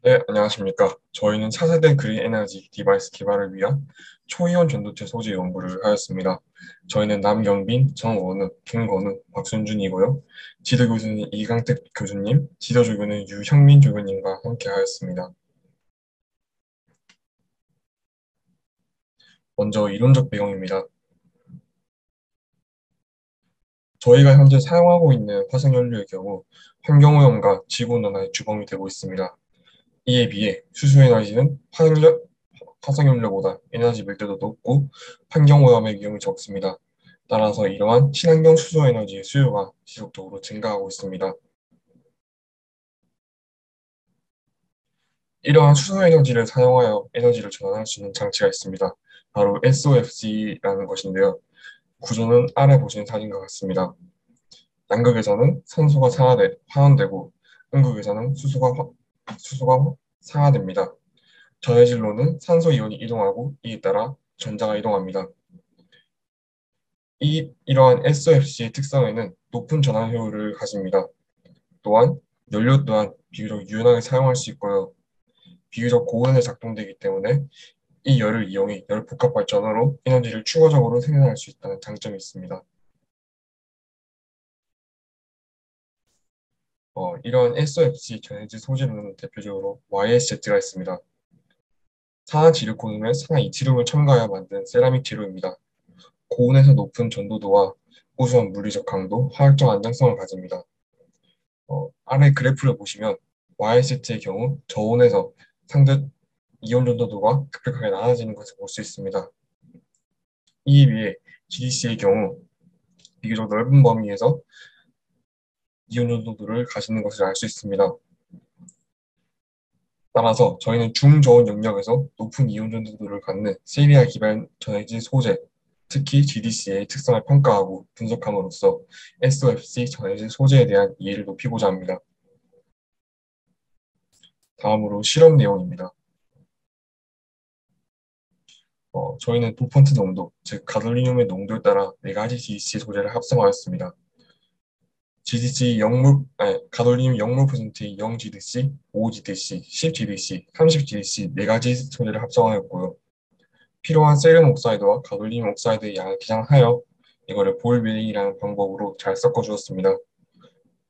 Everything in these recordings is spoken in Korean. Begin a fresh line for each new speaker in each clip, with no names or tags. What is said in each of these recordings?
네, 안녕하십니까. 저희는 차세대 그린 에너지 디바이스 개발을 위한 초이온 전도체 소재 연구를 하였습니다. 저희는 남경빈, 정원우, 김건우, 박순준이고요. 지도 교수는 이강택 교수님, 지도 조교는 유형민 조교님과 함께 하였습니다. 먼저 이론적 배경입니다. 저희가 현재 사용하고 있는 화석연료의 경우 환경오염과 지구온난화의 주범이 되고 있습니다. 이에 비해 수소에너지는 화석연료보다 에너지 밀도도 높고 환경오염의 위험이 적습니다. 따라서 이러한 친환경 수소에너지의 수요가 지속적으로 증가하고 있습니다. 이러한 수소에너지를 사용하여 에너지를 전환할 수 있는 장치가 있습니다. 바로 SOFC라는 것인데요. 구조는 아래 보시는 사진과 같습니다. 양극에서는 산소가 화원되고 음극에서는 수소가 상하됩니다. 전해질로는 산소 이온이 이동하고 이에 따라 전자가 이동합니다. 이러한 SOFC의 특성에는 높은 전환 효율을 가집니다. 또한 연료 또한 비교적 유연하게 사용할 수 있고요. 비교적 고온에 작동되기 때문에 이 열을 이용해 열복합 발전으로 에너지를 추가적으로 생산할 수 있다는 장점이 있습니다. 이러한 SOFC 전해질 소재로는 대표적으로 YSZ가 있습니다. 산화 지르코늄에 산화 이트륨을 첨가하여 만든 세라믹 재료입니다. 고온에서 높은 전도도와 우수한 물리적 강도, 화학적 안정성을 가집니다. 아래 그래프를 보시면 YST의 경우 저온에서 상대 이온 전도도가 급격하게 낮아지는 것을 볼 수 있습니다. 이에 비해 GDC의 경우 비교적 넓은 범위에서 이온 전도도를 가지는 것을 알 수 있습니다. 따라서 저희는 중저온 영역에서 높은 이온 전도도를 갖는 세리아 기반 전해질 소재, 특히 GDC의 특성을 평가하고 분석함으로써 SOFC 전해질 소재에 대한 이해를 높이고자 합니다. 다음으로 실험 내용입니다. 저희는 도펀트 농도, 즉 가돌리늄의 농도에 따라 네 가지 GDC 소재를 합성하였습니다. 가돌리늄 0%의 0GDC, 5GDC, 10GDC, 30GDC 네 가지 소재를 합성하였고요. 필요한 세륨 옥사이드와 가돌리늄 옥사이드의 양을 계량하여 이거를 볼 밀링이라는 방법으로 잘 섞어 주었습니다.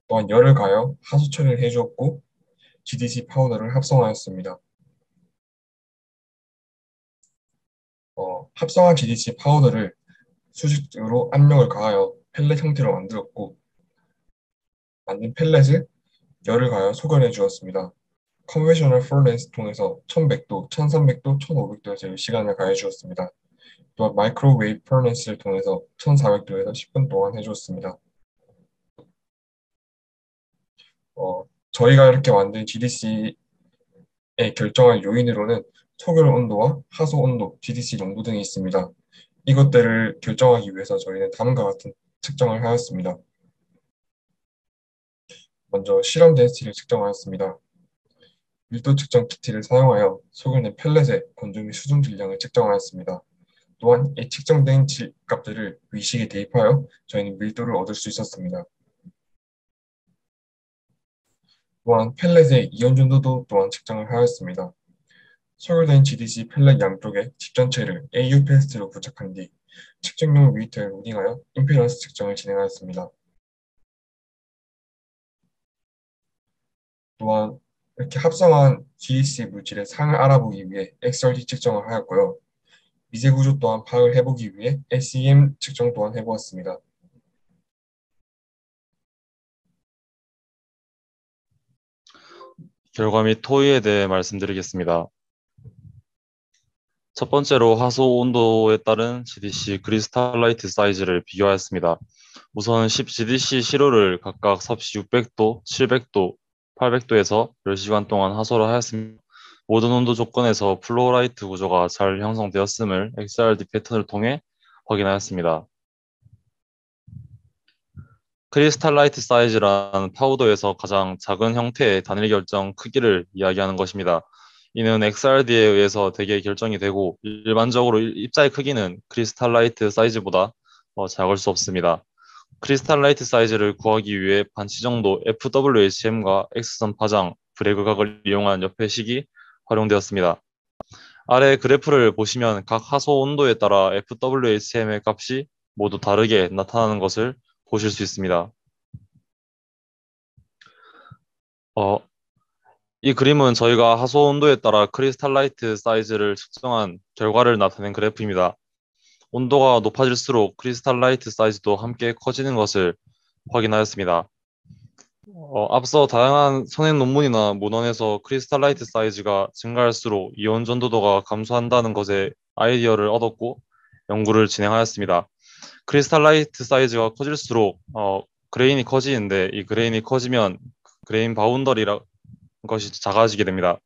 또한 열을 가하여 하수 처리를 해주었고 GDC 파우더를 합성하였습니다. 합성한 GDC 파우더를 수직으로 압력을 가하여 펠렛 형태로 만들었고 만든 펠렛을 열을 가하여 소견해 주었습니다. 컨벤셔널 펄렌스 통해서 1100도, 1300도, 1500도에서 시간을 가해 주었습니다. 또한 마이크로웨이브 펄렌스를 통해서 1400도에서 10분 동안 해주었습니다. 저희가 이렇게 만든 GDC의 결정한 요인으로는 소결 온도와 하소 온도, GDC 농도 등이 있습니다. 이것들을 결정하기 위해서 저희는 다음과 같은 측정을 하였습니다. 먼저 실험 덴시티를 측정하였습니다. 밀도 측정 키트를 사용하여 소결된 펠렛의 건조 및 수중 질량을 측정하였습니다. 또한 이 측정된 값들을 위식에 대입하여 저희는 밀도를 얻을 수 있었습니다. 또한 펠렛의 이온 전도도 또한 측정을 하였습니다. 소결된 GDC 펠렛 양쪽에 집전체를 AU 패스트로 부착한 뒤 측정용 뮤니터에 로딩하여 임페던스 측정을 진행하였습니다. 또한 이렇게 합성한 GDC 물질의 상을 알아보기 위해 XRD 측정을 하였고요. 미세 구조 또한 파악을 해보기 위해 SEM 측정 또한 해보았습니다.
결과 및 토의에 대해 말씀드리겠습니다. 첫 번째로 하소 온도에 따른 GDC 크리스탈라이트 사이즈를 비교하였습니다. 우선 10GDC 시로를 각각 섭씨 600도, 700도, 800도에서 10시간 동안 하소를 하였습니다. 모든 온도 조건에서 플로라이트 구조가 잘 형성되었음을 XRD 패턴을 통해 확인하였습니다. 크리스탈라이트 사이즈란 파우더에서 가장 작은 형태의 단일 결정 크기를 이야기하는 것입니다. 이는 XRD에 의해서 대개 결정이 되고 일반적으로 입자의 크기는 크리스탈라이트 사이즈보다 작을 수 없습니다. 크리스탈라이트 사이즈를 구하기 위해 반치 정도 FWHM과 X선 파장, 브레그각을 이용한 옆회식이 활용되었습니다. 아래 그래프를 보시면 각 하소 온도에 따라 FWHM의 값이 모두 다르게 나타나는 것을 보실 수 있습니다. 어, 이 그림은 저희가 하소 온도에 따라 크리스탈라이트 사이즈를 측정한 결과를 나타낸 그래프입니다. 온도가 높아질수록 크리스탈라이트 사이즈도 함께 커지는 것을 확인하였습니다. 앞서 다양한 선행 논문이나 문헌에서 크리스탈라이트 사이즈가 증가할수록 이온 전도도가 감소한다는 것에 아이디어를 얻었고 연구를 진행하였습니다. 크리스탈라이트 사이즈가 커질수록 그레인이 커지는데 이 그레인이 커지면 그레인 바운더리라 것이 작아지게 됩니다.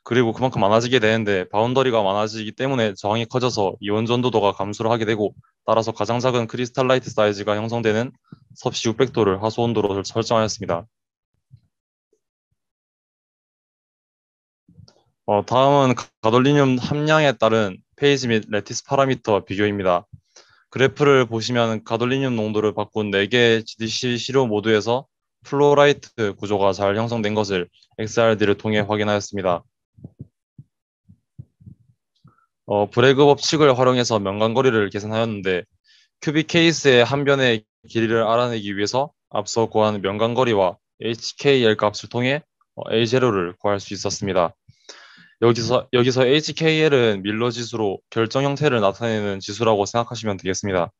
그리고 그만큼 많아지게 되는데 바운더리가 많아지기 때문에 저항이 커져서 이온 전도도가 감소를 하게 되고 따라서 가장 작은 크리스탈라이트 사이즈가 형성되는 섭씨 600도를 하소 온도로 설정하였습니다. 다음은 가돌리늄 함량에 따른 페이지 및 레티스 파라미터 비교입니다. 그래프를 보시면 가돌리늄 농도를 바꾼 4개의 GDC 시료 모두에서 플로라이트 구조가 잘 형성된 것을 XRD를 통해 확인하였습니다. 브레그 법칙을 활용해서 면간거리를 계산하였는데 큐빅 케이스의 한 변의 길이를 알아내기 위해서 앞서 구한 면간거리와 HKL 값을 통해 A0를 구할 수 있었습니다. 여기서 HKL은 밀러 지수로 결정 형태를 나타내는 지수라고 생각하시면 되겠습니다.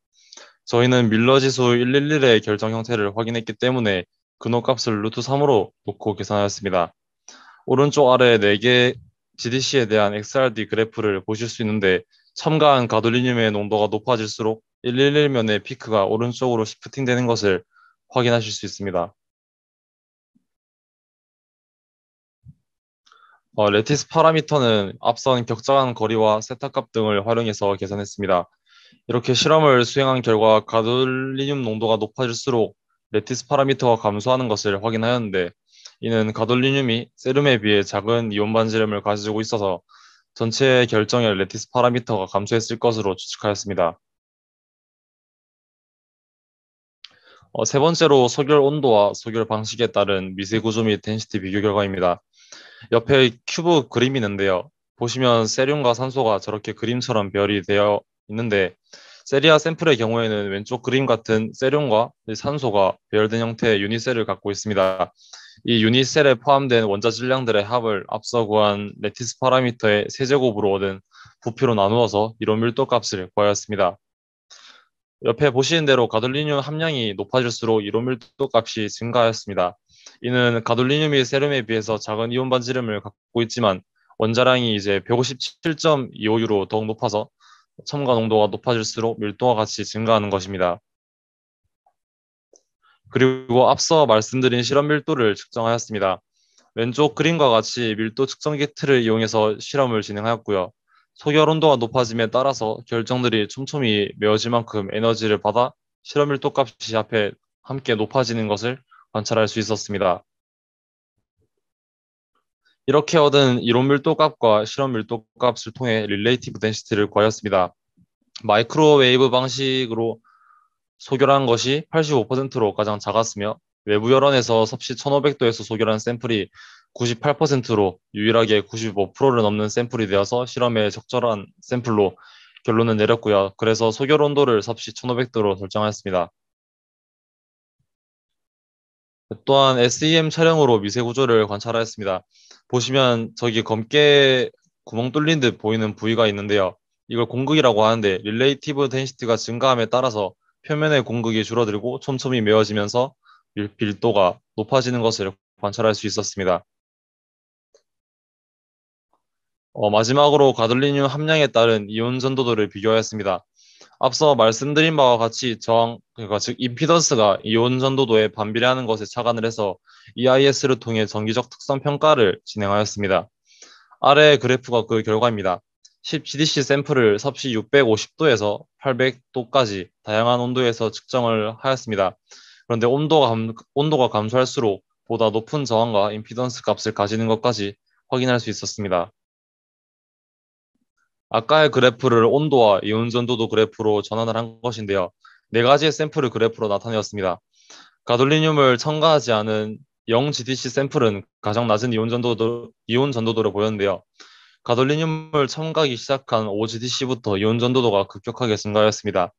저희는 밀러 지수 111의 결정 형태를 확인했기 때문에 근호 값을 루트 3으로 놓고 계산하였습니다. 오른쪽 아래 4개 GDC에 대한 XRD 그래프를 보실 수 있는데 첨가한 가돌리늄의 농도가 높아질수록 111면의 피크가 오른쪽으로 시프팅 되는 것을 확인하실 수 있습니다. 레티스 파라미터는 앞선 격정한 거리와 세타값 등을 활용해서 계산했습니다. 이렇게 실험을 수행한 결과 가돌리늄 농도가 높아질수록 레티스 파라미터가 감소하는 것을 확인하였는데 이는 가돌리늄이 세륨에 비해 작은 이온 반지름을 가지고 있어서 전체 결정의 레티스 파라미터가 감소했을 것으로 추측하였습니다. 세 번째로 소결 온도와 소결 방식에 따른 미세 구조 및 덴시티 비교 결과입니다. 옆에 큐브 그림이 있는데요. 보시면 세륨과 산소가 저렇게 그림처럼 별이 되어 있는데 세리아 샘플의 경우에는 왼쪽 그림 같은 세륨과 산소가 배열된 형태의 유니셀을 갖고 있습니다. 이 유니셀에 포함된 원자 질량들의 합을 앞서 구한 레티스 파라미터의 세제곱으로 얻은 부피로 나누어서 이론 밀도 값을 구하였습니다. 옆에 보시는 대로 가돌리늄 함량이 높아질수록 이론 밀도 값이 증가하였습니다. 이는 가돌리늄이 세륨에 비해서 작은 이온 반지름을 갖고 있지만 원자량이 이제 157.25유로 더욱 높아서 첨가 농도가 높아질수록 밀도와 같이 증가하는 것입니다. 그리고 앞서 말씀드린 실험 밀도를 측정하였습니다. 왼쪽 그림과 같이 밀도 측정기 틀을 이용해서 실험을 진행하였고요. 소결 온도가 높아짐에 따라서 결정들이 촘촘히 메워질 만큼 에너지를 받아 실험 밀도 값이 앞에 함께 높아지는 것을 관찰할 수 있었습니다. 이렇게 얻은 이론 밀도 값과 실험 밀도 값을 통해 릴레이티브 덴시티를 구하였습니다. 마이크로웨이브 방식으로 소결한 것이 85%로 가장 작았으며 외부 열원에서 섭씨 1500도에서 소결한 샘플이 98%로 유일하게 95%를 넘는 샘플이 되어서 실험에 적절한 샘플로 결론을 내렸고요. 그래서 소결 온도를 섭씨 1500도로 설정하였습니다. 또한 SEM 촬영으로 미세 구조를 관찰하였습니다. 보시면 저기 검게 구멍 뚫린 듯 보이는 부위가 있는데요. 이걸 공극이라고 하는데 릴레이티브 덴시티가 증가함에 따라서 표면의 공극이 줄어들고 촘촘히 메워지면서 밀도가 높아지는 것을 관찰할 수 있었습니다. 마지막으로 가돌리늄 함량에 따른 이온 전도도를 비교하였습니다. 앞서 말씀드린 바와 같이 그러니까 즉 임피던스가 이온 전도도에 반비례하는 것에 착안을 해서 EIS를 통해 정기적 특성 평가를 진행하였습니다. 아래 그래프가 그 결과입니다. 10GDC 샘플을 섭씨 650도에서 800도까지 다양한 온도에서 측정을 하였습니다. 그런데 온도가 감소할수록 보다 높은 저항과 임피던스 값을 가지는 것까지 확인할 수 있었습니다. 아까의 그래프를 온도와 이온 전도도 그래프로 전환을 한 것인데요. 네 가지의 샘플을 그래프로 나타내었습니다. 가돌리늄을 첨가하지 않은 0 GDC 샘플은 가장 낮은 이온 전도도를 보였는데요. 가돌리늄을 첨가하기 시작한 5GDC부터 이온 전도도가 급격하게 증가하였습니다.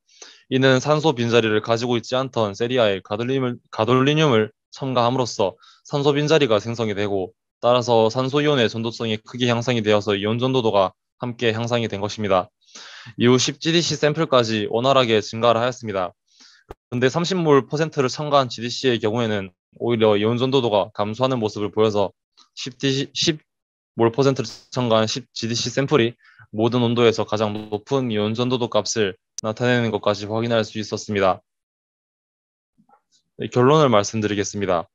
이는 산소 빈자리를 가지고 있지 않던 세리아에 가돌리늄을 첨가함으로써 산소 빈자리가 생성이 되고, 따라서 산소 이온의 전도성이 크게 향상이 되어서 이온 전도도가 함께 향상이 된 것입니다. 이후 10GDC 샘플까지 원활하게 증가를 하였습니다. 근데 30몰 퍼센트를 첨가한 GDC의 경우에는 오히려 이온 전도도가 감소하는 모습을 보여서 10몰 퍼센트를 첨가한 10GDC 샘플이 모든 온도에서 가장 높은 이온 전도도 값을 나타내는 것까지 확인할 수 있었습니다. 결론을 말씀드리겠습니다.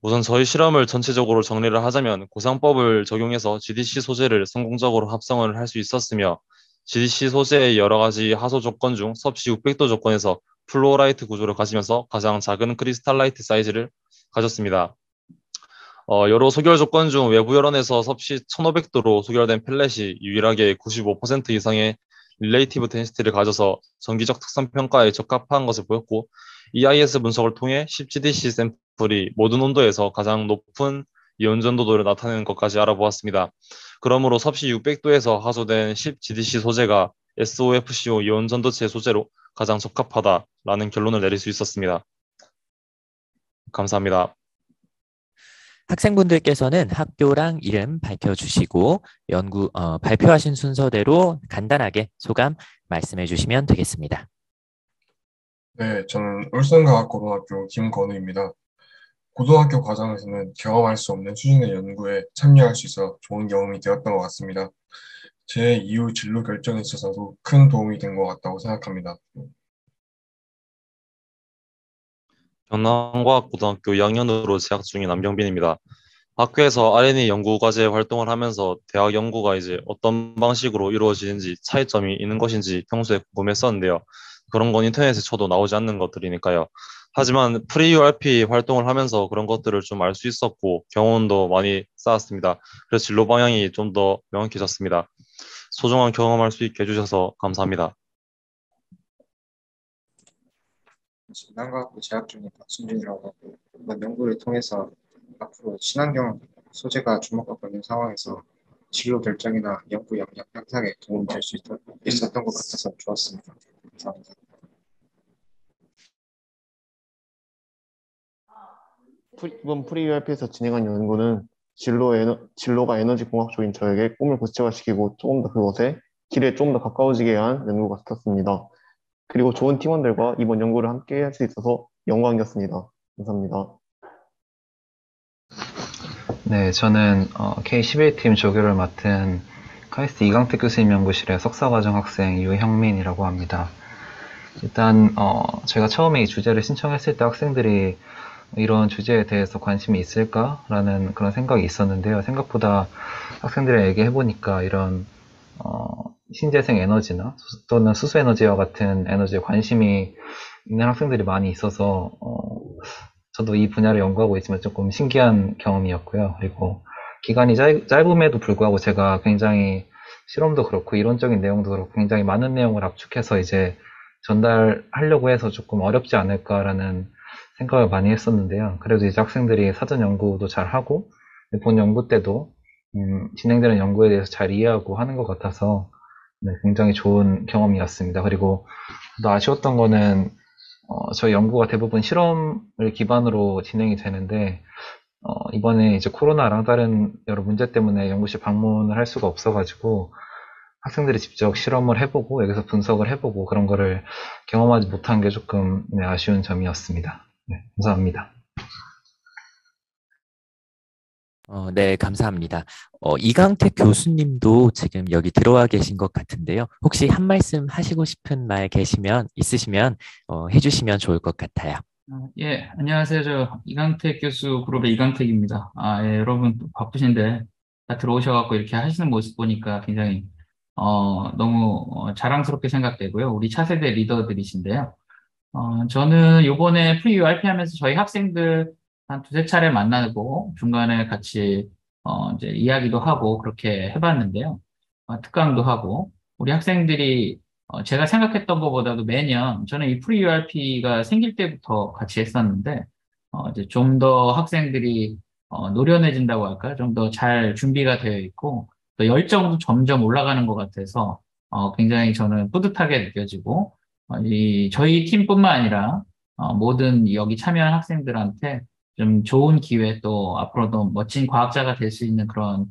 우선 저희 실험을 전체적으로 정리를 하자면 고상법을 적용해서 GDC 소재를 성공적으로 합성을 할 수 있었으며, GDC 소재의 여러 가지 하소 조건 중 섭씨 600도 조건에서 플로어라이트 구조를 가지면서 가장 작은 크리스탈라이트 사이즈를 가졌습니다. 여러 소결 조건 중 외부 열원에서 섭씨 1500도로 소결된 펠렛이 유일하게 95% 이상의 릴레이티브 덴시티를 가져서 전기적 특성 평가에 적합한 것을 보였고, EIS 분석을 통해 10GDC 샘플이 모든 온도에서 가장 높은 이온 전도도를 나타내는 것까지 알아보았습니다. 그러므로 섭씨 600도에서 하소된 10GDC 소재가 SOFCO 이온 전도체 소재로 가장 적합하다라는 결론을 내릴 수 있었습니다. 감사합니다.
학생분들께서는 학교랑 이름 밝혀주시고 발표하신 순서대로 간단하게 소감 말씀해 주시면 되겠습니다.
네, 저는 울산과학고등학교 김건우입니다. 고등학교 과정에서는 경험할 수 없는 수준의 연구에 참여할 수 있어 좋은 경험이 되었던 것 같습니다. 제 이후 진로 결정에 있어서도 큰 도움이 된 것 같다고 생각합니다.
경남과학고등학교 2학년으로 재학 중인 남경빈입니다. 학교에서 R&D 연구과제 활동을 하면서 대학 연구가 이제 어떤 방식으로 이루어지는지 차이점이 있는 것인지 평소에 궁금했었는데요. 그런 건 인터넷에 쳐도 나오지 않는 것들이니까요. 하지만 프리-URP 활동을 하면서 그런 것들을 좀 알 수 있었고 경험도 많이 쌓았습니다. 그래서 진로 방향이 좀 더 명확해졌습니다. 소중한 경험할 수 있게 해주셔서 감사합니다.
진단과학부 재학 중인 박순준이라고 하고, 이번 연구를 통해서 앞으로 친환경 소재가 주목받고 있는 상황에서 진로 결정이나 연구 역량 향상에 도움이 될 수 있었던 것 같아서 좋았습니다. 감사합니다.
이번 프리URP에서 진행한 연구는 진로가 에너지 공학 쪽인 저에게 꿈을 구체화시키고 조금 더 그것에 길에 조금 더 가까워지게 한 연구 같았습니다. 그리고 좋은 팀원들과 이번 연구를 함께 할 수 있어서 영광이었습니다. 감사합니다.
네, 저는 K11팀 조교를 맡은 카이스트 이강택 교수님 연구실의 석사과정 학생 유형민이라고 합니다. 일단 제가 처음에 이 주제를 신청했을 때 학생들이 이런 주제에 대해서 관심이 있을까라는 그런 생각이 있었는데요. 생각보다 학생들이 얘기해보니까 이런 신재생 에너지나 또는 수소 에너지와 같은 에너지에 관심이 있는 학생들이 많이 있어서 저도 이 분야를 연구하고 있지만 조금 신기한 경험이었고요. 그리고 기간이 짧음에도 불구하고 제가 굉장히 실험도 그렇고 이론적인 내용도 그렇고 굉장히 많은 내용을 압축해서 이제 전달하려고 해서 조금 어렵지 않을까라는 생각을 많이 했었는데요. 그래도 이제 학생들이 사전 연구도 잘 하고 본 연구 때도 진행되는 연구에 대해서 잘 이해하고 하는 것 같아서 네, 굉장히 좋은 경험이었습니다. 그리고 또 아쉬웠던 거는 저희 연구가 대부분 실험을 기반으로 진행이 되는데 이번에 이제 코로나랑 다른 여러 문제 때문에 연구실 방문을 할 수가 없어가지고 학생들이 직접 실험을 해보고 여기서 분석을 해보고 그런 거를 경험하지 못한 게 조금 네, 아쉬운 점이었습니다. 네, 감사합니다.
네, 감사합니다. 이강택 교수님도 지금 여기 들어와 계신 것 같은데요. 혹시 한 말씀 하시고 싶은 말 있으시면 해주시면 좋을 것 같아요.
예, 안녕하세요. 저 이강택 교수 그룹의 이강택입니다. 예, 여러분 바쁘신데 다 들어오셔갖고 이렇게 하시는 모습 보니까 굉장히 너무 자랑스럽게 생각되고요. 우리 차세대 리더들이신데요. 저는 요번에 프리-URP 하면서 저희 학생들 한 두세 차례 만나고 중간에 같이 이제 이야기도 하고 그렇게 해봤는데요. 특강도 하고 우리 학생들이 제가 생각했던 것보다도 매년 저는 이 프리-URP가 생길 때부터 같이 했었는데 이제 좀 더 학생들이 노련해진다고 할까? 좀 더 잘 준비가 되어 있고, 또 열정도 점점 올라가는 것 같아서 굉장히 저는 뿌듯하게 느껴지고, 저희 팀뿐만 아니라 모든 여기 참여한 학생들한테 좀 좋은 기회 또 앞으로도 멋진 과학자가 될 수 있는 그런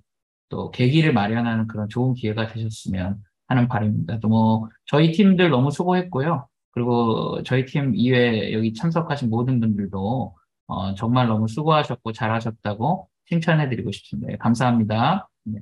또 계기를 마련하는 그런 좋은 기회가 되셨으면 하는 바람입니다. 또 뭐 저희 팀들 너무 수고했고요. 그리고 저희 팀 이외에 여기 참석하신 모든 분들도 정말 너무 수고하셨고 잘하셨다고 칭찬해드리고 싶습니다. 감사합니다. 네.